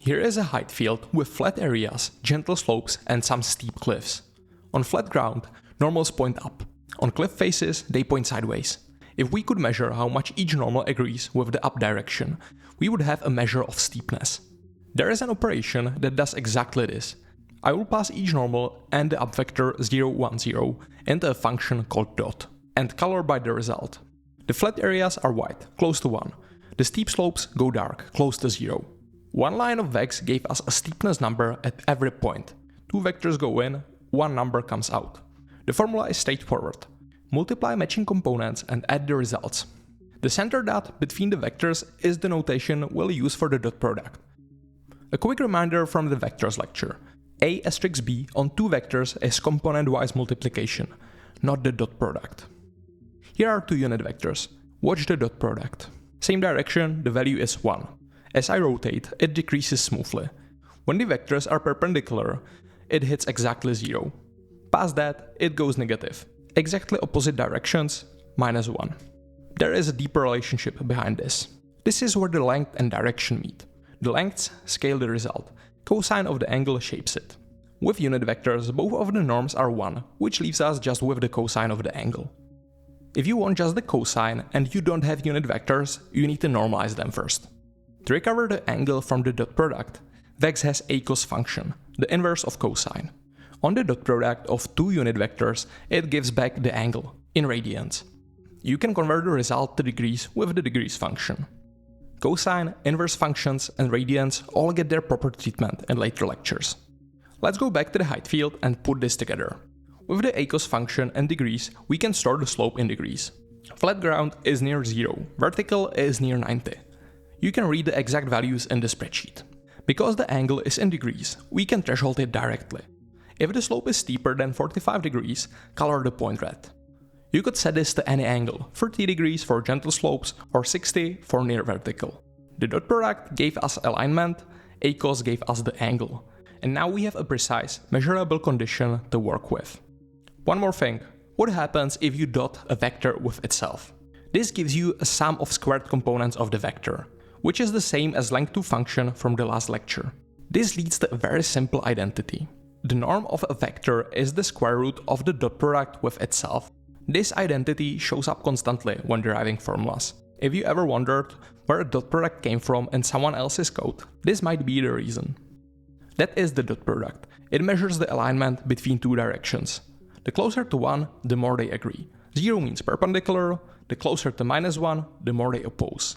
Here is a height field with flat areas, gentle slopes and some steep cliffs. On flat ground, normals point up. On cliff faces, they point sideways. If we could measure how much each normal agrees with the up direction, we would have a measure of steepness. There is an operation that does exactly this. I will pass each normal and the up vector 0, 1, 0 into a function called dot, and color by the result. The flat areas are white, close to 1. The steep slopes go dark, close to 0. One line of VEX gave us a steepness number at every point. 2 vectors go in, 1 number comes out. The formula is straightforward. Multiply matching components and add the results. The center dot between the vectors is the notation we'll use for the dot product. A quick reminder from the vectors lecture. A*b on 2 vectors is component-wise multiplication, not the dot product. Here are 2 unit vectors. Watch the dot product. Same direction, the value is 1. As I rotate, it decreases smoothly. When the vectors are perpendicular, it hits exactly 0. Past that, it goes negative. Exactly opposite directions, -1. There is a deeper relationship behind this. This is where the length and direction meet. The lengths scale the result. Cosine of the angle shapes it. With unit vectors, both of the norms are 1, which leaves us just with the cosine of the angle. If you want just the cosine and you don't have unit vectors, you need to normalize them first. To recover the angle from the dot product, VEX has acos function, the inverse of cosine. On the dot product of 2 unit vectors, it gives back the angle, in radians. You can convert the result to degrees with the degrees function. Cosine, inverse functions and radians all get their proper treatment in later lectures. Let's go back to the height field and put this together. With the acos function and degrees, we can store the slope in degrees. Flat ground is near 0, vertical is near 90. You can read the exact values in the spreadsheet. Because the angle is in degrees, we can threshold it directly. If the slope is steeper than 45 degrees, color the point red. You could set this to any angle, 30 degrees for gentle slopes or 60 for near vertical. The dot product gave us alignment, acos gave us the angle, and now we have a precise, measurable condition to work with. One more thing, what happens if you dot a vector with itself? This gives you a sum of squared components of the vector, which is the same as length2 function from the last lecture. This leads to a very simple identity. The norm of a vector is the square root of the dot product with itself. This identity shows up constantly when deriving formulas. If you ever wondered where a dot product came from in someone else's code, this might be the reason. That is the dot product. It measures the alignment between 2 directions. The closer to 1, the more they agree. 0 means perpendicular, the closer to -1, the more they oppose.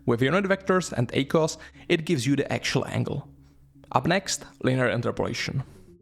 With unit vectors and acos, it gives you the actual angle. Up next, linear interpolation.